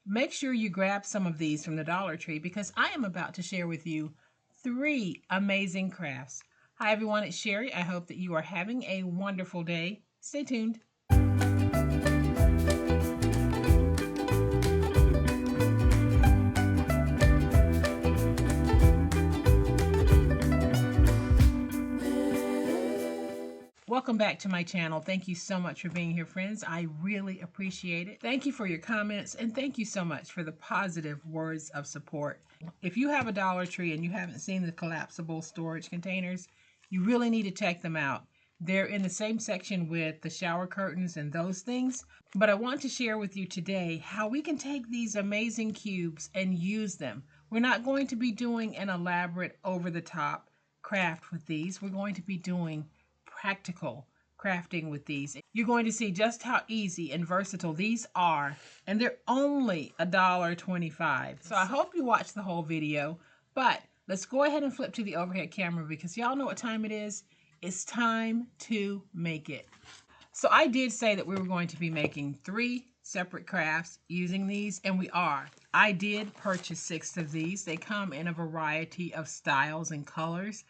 make sure you grab some of these from the Dollar Tree because I am about to share with you 3 amazing crafts. Hi everyone, it's Sherry. I hope that you are having a wonderful day. Stay tuned. Welcome back to my channel. Thank you so much for being here, friends. I really appreciate it. Thank you for your comments, and thank you so much for the positive words of support. If you have a Dollar Tree and you haven't seen the collapsible storage containers, you really need to check them out. They're in the same section with the shower curtains and those things, but I want to share with you today how we can take these amazing cubes and use them. We're not going to be doing an elaborate over-the-top craft with these. We're going to be doing practical crafting with these. You're going to see just how easy and versatile these are, and they're only $1.25. So I hope you watch the whole video, but let's go ahead and flip to the overhead camera because y'all know what time it is. It's time to make it. So I did say that we were going to be making 3 separate crafts using these, and we are. I did purchase 6 of these. They come in a variety of styles and colors,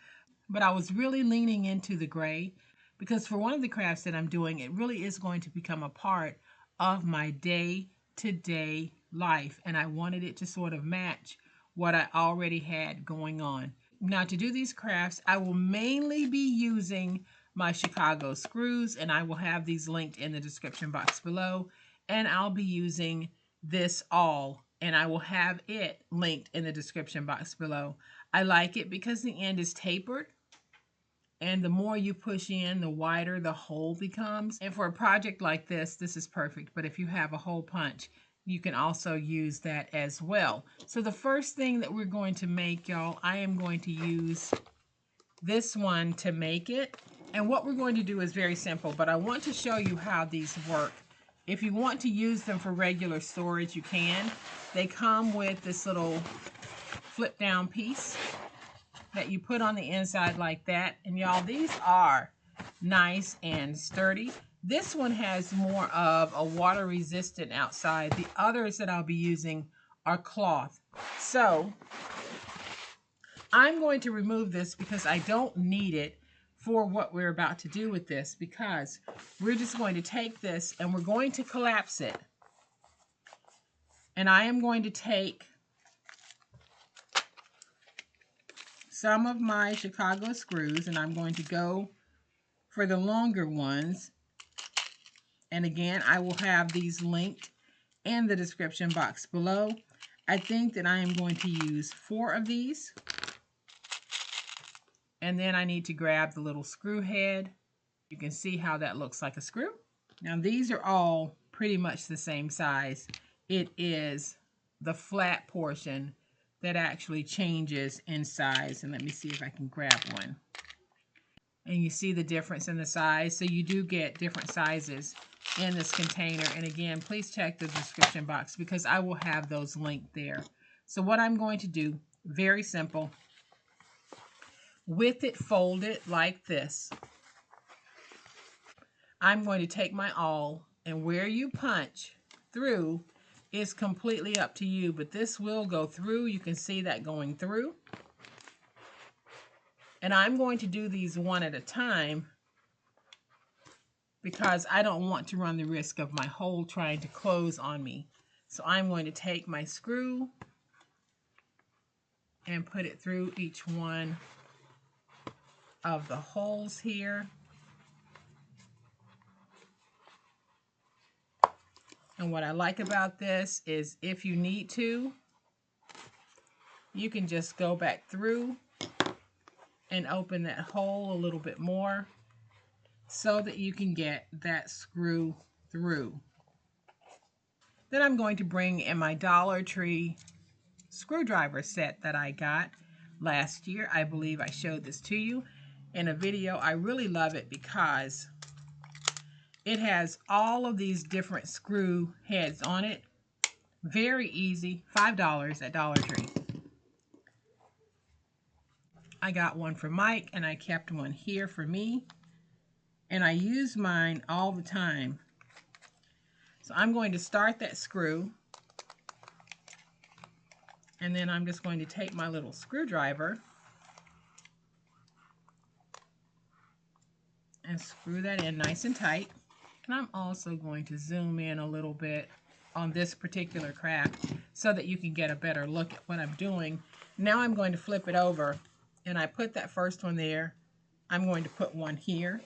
but I was really leaning into the gray because for one of the crafts that I'm doing, it really is going to become a part of my day-to-day life, and I wanted it to sort of match what I already had going on. Now, to do these crafts, I will mainly be using my Chicago screws, and I will have these linked in the description box below, and I'll be using this awl, and I will have it linked in the description box below. I like it because the end is tapered, and the more you push in, the wider the hole becomes. And for a project like this, this is perfect. But if you have a hole punch, you can also use that as well. So the first thing that we're going to make, y'all, I am going to use this one to make it. And what we're going to do is very simple, but I want to show you how these work. If you want to use them for regular storage, you can. They come with this little flip down piece that you put on the inside like that. And y'all, these are nice and sturdy. This one has more of a water resistant outside. The others that I'll be using are cloth. So I'm going to remove this because I don't need it for what we're about to do with this, because we're just going to take this and we're going to collapse it. And I am going to take some of my Chicago screws, and I'm going to go for the longer ones. And again, I will have these linked in the description box below. I think that I am going to use 4 of these. And then I need to grab the little screw head. You can see how that looks like a screw. Now these are all pretty much the same size. It is the flat portion that actually changes in size. And let me see if I can grab one. And you see the difference in the size. So you do get different sizes in this container. And again, please check the description box because I will have those linked there. So what I'm going to do, very simple, with it folded like this, I'm going to take my awl, and where you punch through is completely up to you, but this will go through. You can see that going through. And I'm going to do these one at a time because I don't want to run the risk of my hole trying to close on me. So I'm going to take my screw and put it through each one of the holes here. And what I like about this is if you need to, you can just go back through and open that hole a little bit more so that you can get that screw through. Then I'm going to bring in my Dollar Tree screwdriver set that I got last year. I believe I showed this to you in a video. I really love it because it has all of these different screw heads on it. Very easy. $5 at Dollar Tree. I got one for Mike and I kept one here for me. And I use mine all the time. So I'm going to start that screw. And then I'm just going to take my little screwdriver and screw that in nice and tight. And I'm also going to zoom in a little bit on this particular craft so that you can get a better look at what I'm doing. Now I'm going to flip it over, and I put that first one there. I'm going to put one here.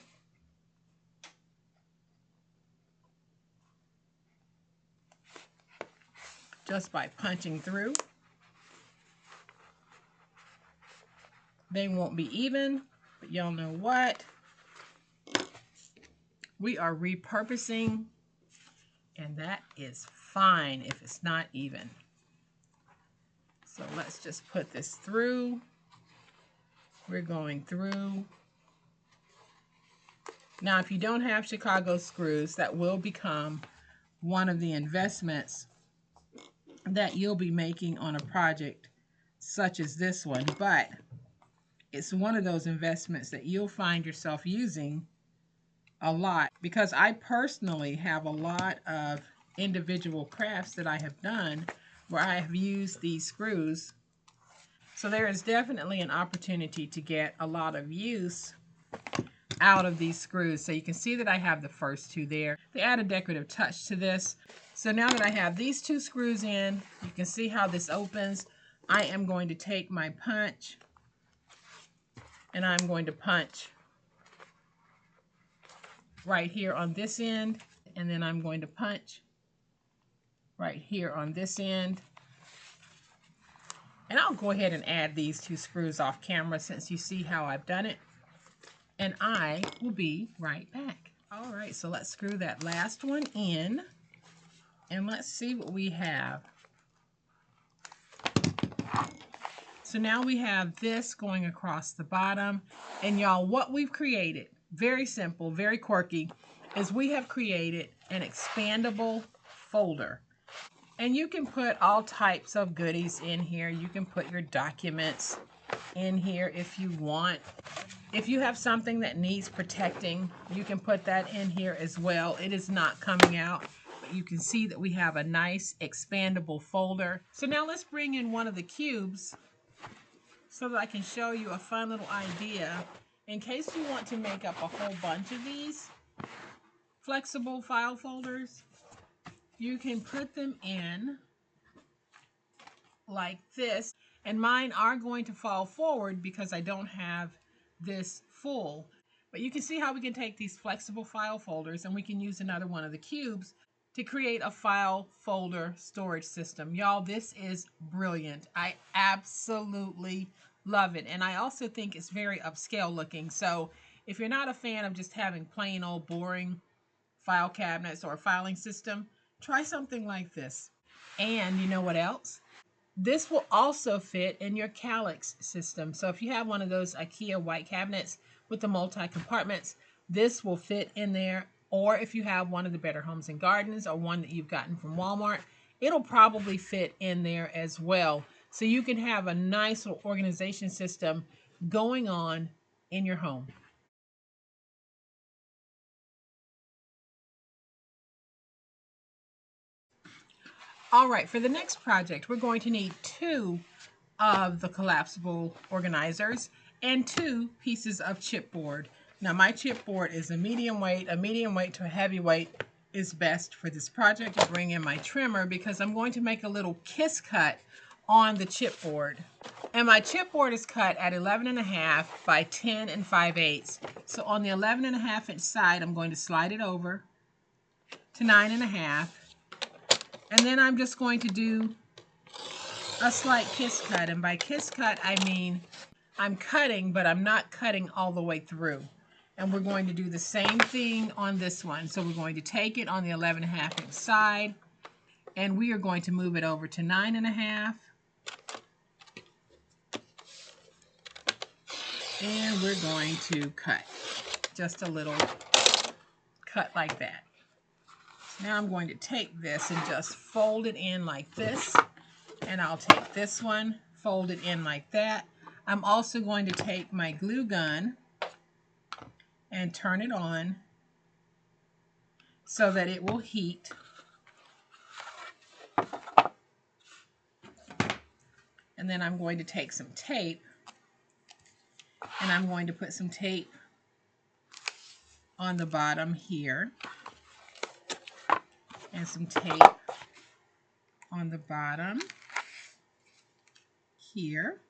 Just by punching through. They won't be even, but y'all know what? We are repurposing, and that is fine if it's not even. So let's just put this through. We're going through. Now, if you don't have Chicago screws, that will become one of the investments that you'll be making on a project such as this one, but it's one of those investments that you'll find yourself using a lot, because I personally have a lot of individual crafts that I have done where I have used these screws. So there is definitely an opportunity to get a lot of use out of these screws. So you can see that I have the first two there. They add a decorative touch to this. So now that I have these two screws in, you can see how this opens. I am going to take my punch and I'm going to punch right here on this end, and then I'm going to punch right here on this end. And I'll go ahead and add these two screws off camera since you see how I've done it. And I will be right back. All right, so let's screw that last one in, and let's see what we have. So now we have this going across the bottom, and y'all, what we've created, very simple, very quirky, is we have created an expandable folder. And you can put all types of goodies in here. You can put your documents in here if you want. If you have something that needs protecting, you can put that in here as well. It is not coming out, but you can see that we have a nice expandable folder. So now let's bring in one of the cubes so that I can show you a fun little idea in case you want to make up a whole bunch of these flexible file folders. You can put them in like this, and mine are going to fall forward because I don't have this full. But you can see how we can take these flexible file folders and we can use another one of the cubes to create a file folder storage system. Y'all, this is brilliant. I absolutely love it. And I also think it's very upscale looking. So if you're not a fan of just having plain old boring file cabinets or a filing system, try something like this. And you know what else? This will also fit in your Calyx system. So if you have one of those IKEA white cabinets with the multi-compartments, this will fit in there. Or if you have one of the Better Homes and Gardens or one that you've gotten from Walmart, it'll probably fit in there as well. So you can have a nice little organization system going on in your home. All right, for the next project, we're going to need 2 of the collapsible organizers and 2 pieces of chipboard. Now my chipboard is a medium weight to a heavy weight is best for this project. I bring in my trimmer because I'm going to make a little kiss cut on the chipboard. And my chipboard is cut at 11.5 by 10 5/8. So on the 11.5 inch side, I'm going to slide it over to 9.5. And then I'm just going to do a slight kiss cut. And by kiss cut, I mean I'm cutting, but I'm not cutting all the way through. And we're going to do the same thing on this one. So we're going to take it on the 11.5 inch side, and we are going to move it over to 9.5. And we're going to cut just a little cut like that. Now I'm going to take this and just fold it in like this. And I'll take this one, fold it in like that. I'm also going to take my glue gun and turn it on so that it will heat. And then I'm going to take some tape, and I'm going to put some tape on the bottom here, and some tape on the bottom here.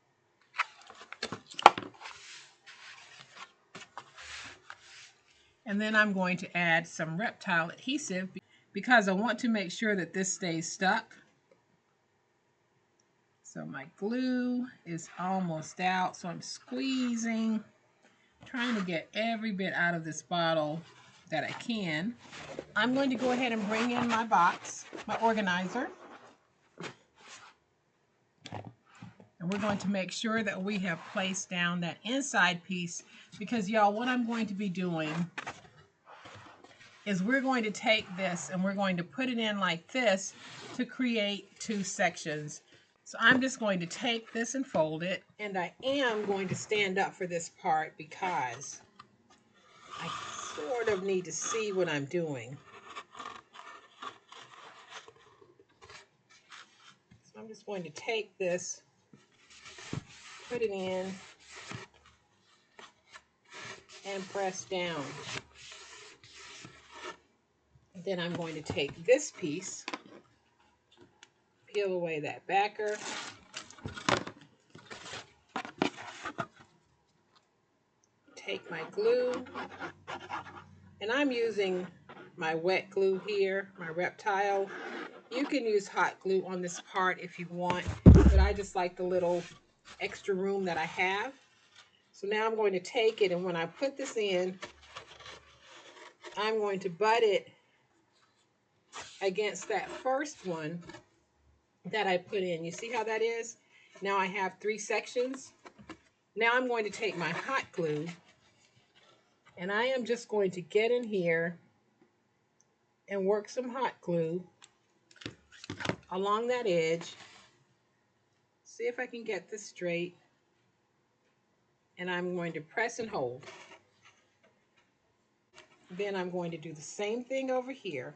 And then I'm going to add some reptile adhesive because I want to make sure that this stays stuck. So my glue is almost out, so I'm squeezing, trying to get every bit out of this bottle that I can. I'm going to go ahead and bring in my box, my organizer. And we're going to make sure that we have placed down that inside piece, because y'all, what I'm going to be doing is we're going to take this and we're going to put it in like this to create two sections. So I'm just going to take this and fold it, and I am going to stand up for this part because I sort of need to see what I'm doing. So I'm just going to take this, put it in, and press down. And then I'm going to take this piece, peel away that backer, take my glue, and I'm using my wet glue here, my reptile. You can use hot glue on this part if you want, but I just like the little extra room that I have. So now I'm going to take it, and when I put this in, I'm going to butt it against that first one that I put in. You see how that is? Now I have three sections. Now I'm going to take my hot glue, and I am just going to get in here and work some hot glue along that edge. See if I can get this straight. And I'm going to press and hold. Then I'm going to do the same thing over here.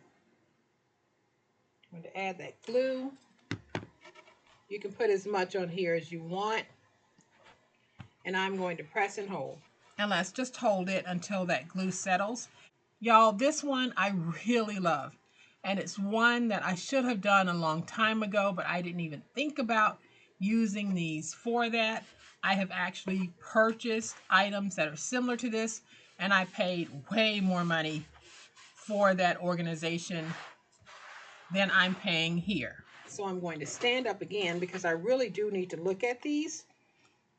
I'm going to add that glue. You can put as much on here as you want. And I'm going to press and hold. And let's just hold it until that glue settles. Y'all, this one I really love. And it's one that I should have done a long time ago, but I didn't even think about using these for that. I have actually purchased items that are similar to this, and I paid way more money for that organization than I'm paying here. So I'm going to stand up again because I really do need to look at these.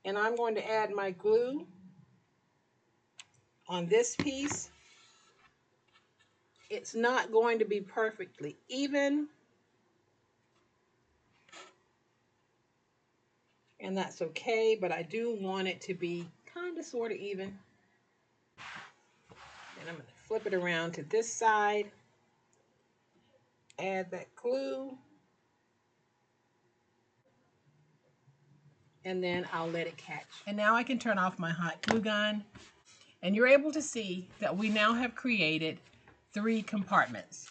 And I'm going to add my glue on this piece. It's not going to be perfectly even, and that's okay, but I do want it to be kind of sort of even. And I'm going to flip it around to this side, add that glue, and then I'll let it catch. And now I can turn off my hot glue gun, and you're able to see that we now have created 3 compartments.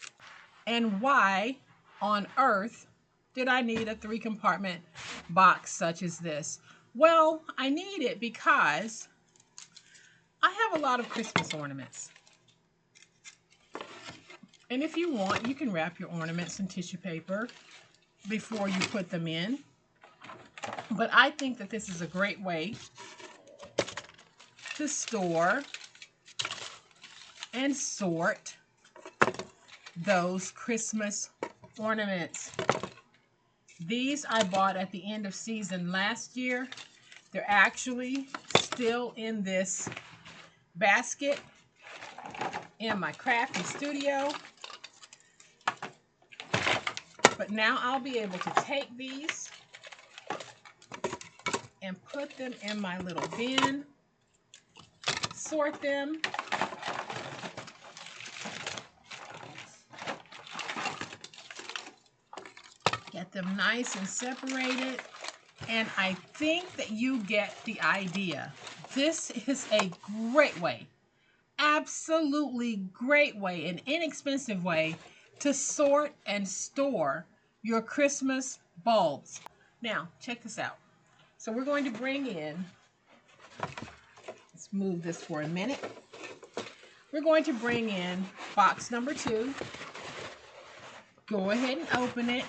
And why on earth did I need a 3-compartment box such as this? Well, I need it because I have a lot of Christmas ornaments. And if you want, you can wrap your ornaments in tissue paper before you put them in. But I think that this is a great way to store and sort those Christmas ornaments. These I bought at the end of season last year. They're actually still in this basket in my crafty studio. But now I'll be able to take these and put them in my little bin, sort them, get them nice and separated, and I think that you get the idea. This is a great way, absolutely great way, an inexpensive way to sort and store your Christmas bulbs. Now, check this out. So we're going to bring in, let's move this for a minute. We're going to bring in box number 2. Go ahead and open it.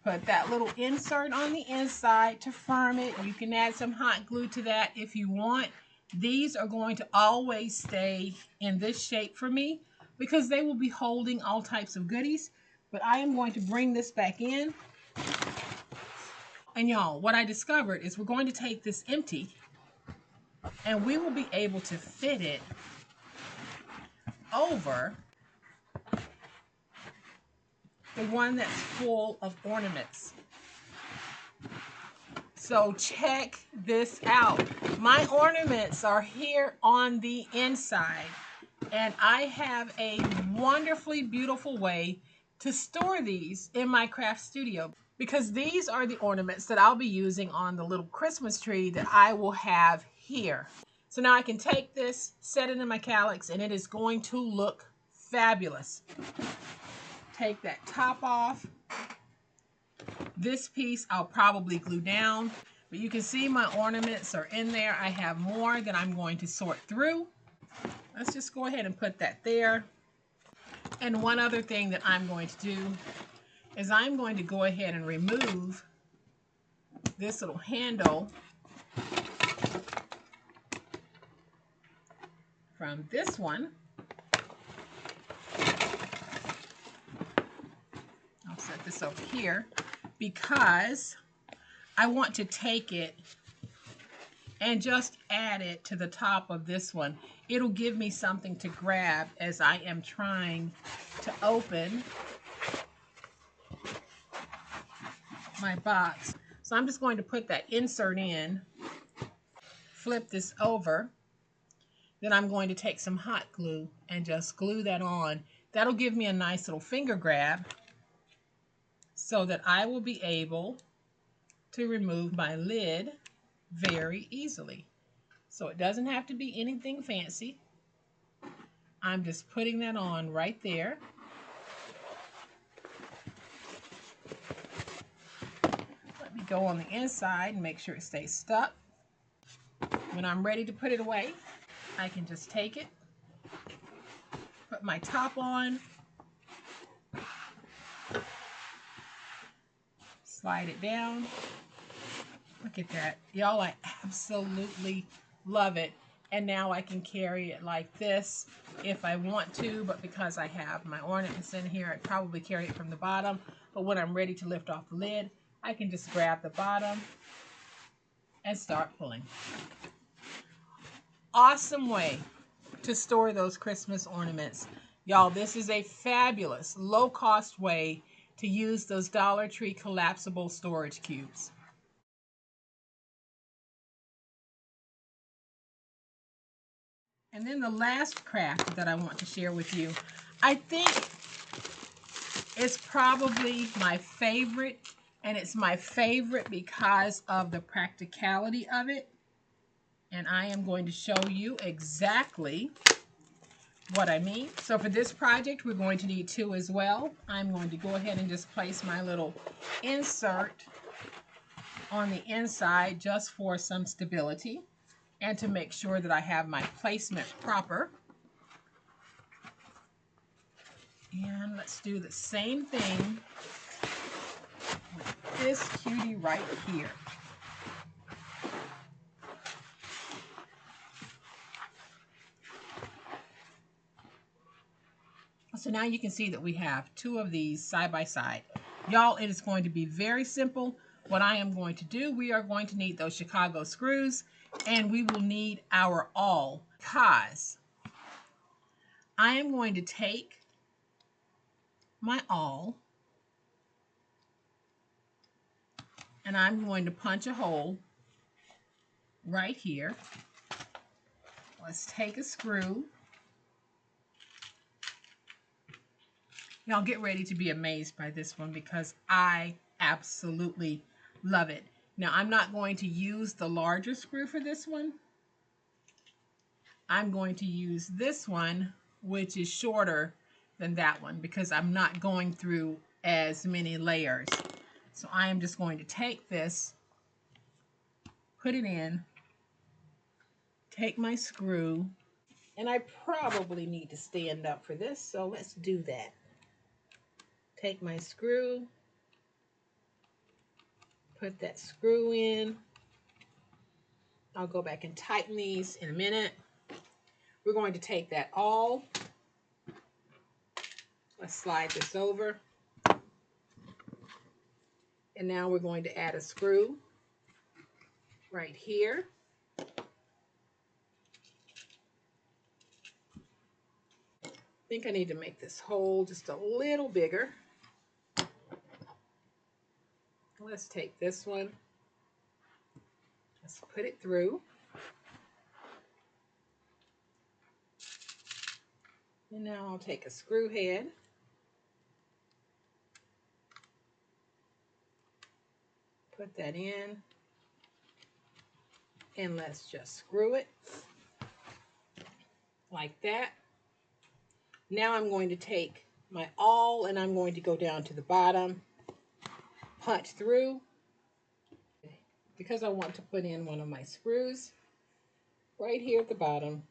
Put that little insert on the inside to firm it. You can add some hot glue to that if you want. These are going to always stay in this shape for me because they will be holding all types of goodies. But I am going to bring this back in. And y'all, what I discovered is we're going to take this empty and we will be able to fit it over the one that's full of ornaments. So check this out. My ornaments are here on the inside, and I have a wonderfully beautiful way to store these in my craft studio, because these are the ornaments that I'll be using on the little Christmas tree that I will have here. So now I can take this, set it in my calyx, and it is going to look fabulous. Take that top off. This piece I'll probably glue down, but you can see my ornaments are in there. I have more that I'm going to sort through. Let's just go ahead and put that there. And one other thing that I'm going to do is I'm going to go ahead and remove this little handle from this one. I'll set this over here because I want to take it and just add it to the top of this one. It'll give me something to grab as I am trying to open my box. So I'm just going to put that insert in, flip this over, then I'm going to take some hot glue and just glue that on. That'll give me a nice little finger grab so that I will be able to remove my lid very easily. So it doesn't have to be anything fancy. I'm just putting that on right there. Let me go on the inside and make sure it stays stuck. When I'm ready to put it away, I can just take it, put my top on, slide it down. Look at that. Y'all, I absolutely love it. And now I can carry it like this if I want to, but because I have my ornaments in here, I'd probably carry it from the bottom. But when I'm ready to lift off the lid, I can just grab the bottom and start pulling. Awesome way to store those Christmas ornaments. Y'all, this is a fabulous, low-cost way to use those Dollar Tree collapsible storage cubes. And then the last craft that I want to share with you, I think it's probably my favorite, and it's my favorite because of the practicality of it. And I am going to show you exactly what I mean. So for this project, we're going to need 2 as well. I'm going to go ahead and just place my little insert on the inside just for some stability and to make sure that I have my placement proper. And let's do the same thing with this cutie right here. So now you can see that we have 2 of these side by side. Y'all, it is going to be very simple. What I am going to do, we are going to need those Chicago screws, and we will need our awl, because I am going to take my awl and I'm going to punch a hole right here. Let's take a screw. Y'all get ready to be amazed by this one because I absolutely love it. Now, I'm not going to use the larger screw for this one. I'm going to use this one, which is shorter than that one because I'm not going through as many layers. So I am just going to take this put it in, take my screw, and I probably need to stand up for this, so let's do that. Take my screw, put that screw in. I'll go back and tighten these in a minute. We're going to take that awl. Let's slide this over. And now we're going to add a screw right here. I think I need to make this hole just a little bigger. Let's take this one. Let's put it through. And now I'll take a screw head. Put that in. And let's just screw it like that. Now I'm going to take my awl and I'm going to go down to the bottom, punch through, because I want to put in one of my screws right here at the bottom.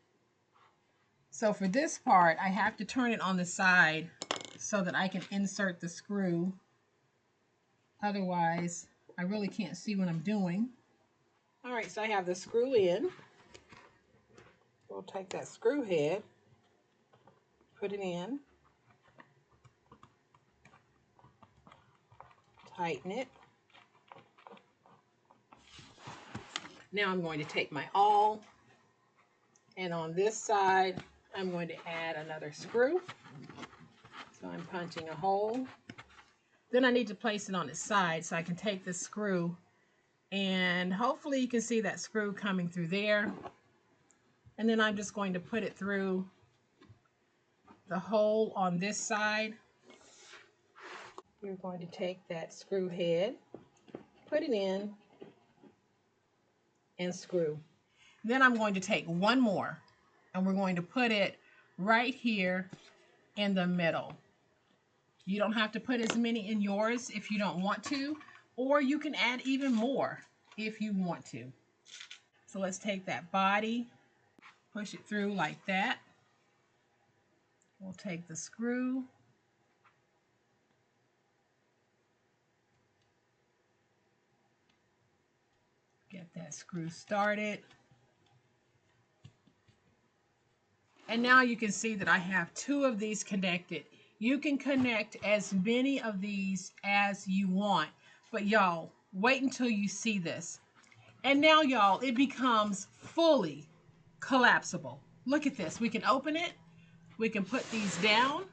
So for this part, I have to turn it on the side so that I can insert the screw. Otherwise, I really can't see what I'm doing. All right, so I have the screw in. We'll take that screw head, put it in, tighten it. Now I'm going to take my awl, and on this side, I'm going to add another screw. So I'm punching a hole. Then I need to place it on its side so I can take this screw, and hopefully you can see that screw coming through there. And then I'm just going to put it through the hole on this side. You're going to take that screw head, put it in, and screw. Then I'm going to take one more, and we're going to put it right here in the middle. You don't have to put as many in yours if you don't want to, or you can add even more if you want to. So let's take that body, push it through like that. We'll take the screw, get that screw started. And now you can see that I have two of these connected. You can connect as many of these as you want, but y'all, wait until you see this. And now y'all, it becomes fully collapsible. Look at this. We can open it. We can put these down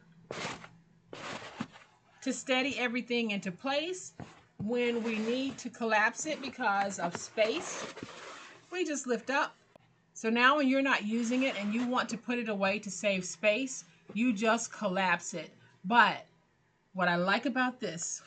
to steady everything into place. When we need to collapse it because of space, we just lift up. So now when you're not using it and you want to put it away to save space, you just collapse it. But what I like about this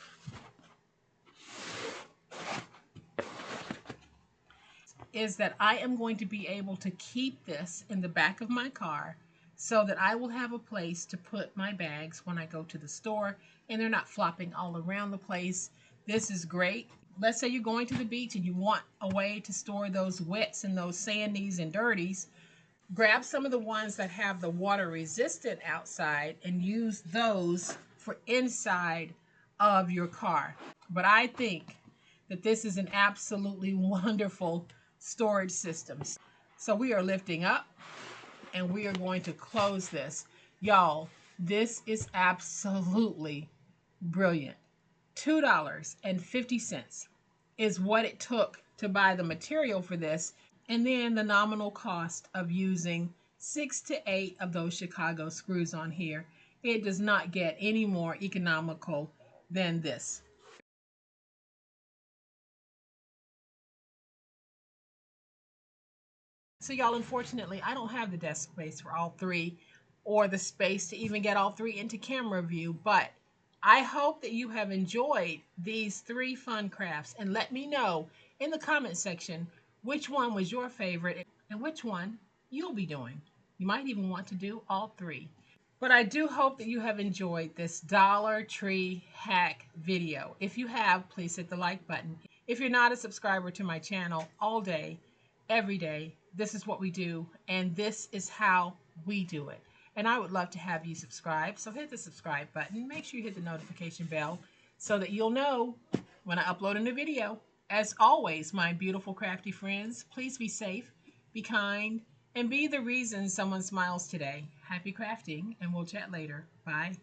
is that I am going to be able to keep this in the back of my car so that I will have a place to put my bags when I go to the store and they're not flopping all around the place. This is great. Let's say you're going to the beach and you want a way to store those wets and those sandies and dirties. Grab some of the ones that have the water resistant outside and use those for inside of your car. But I think that this is an absolutely wonderful storage system. So we are lifting up and we are going to close this. Y'all, this is absolutely brilliant. $2.50 is what it took to buy the material for this, and then the nominal cost of using 6 to 8 of those Chicago screws on here. It does not get any more economical than this. So y'all, unfortunately, I don't have the desk space for all three or the space to even get all three into camera view, but I hope that you have enjoyed these 3 fun crafts, and let me know in the comment section which one was your favorite and which one you'll be doing. You might even want to do all 3. But I do hope that you have enjoyed this Dollar Tree hack video. If you have, please hit the like button. If you're not a subscriber to my channel, all day, every day, this is what we do, and this is how we do it. And I would love to have you subscribe. So hit the subscribe button. Make sure you hit the notification bell so that you'll know when I upload a new video. As always, my beautiful crafty friends, please be safe, be kind, and be the reason someone smiles today. Happy crafting, and we'll chat later. Bye.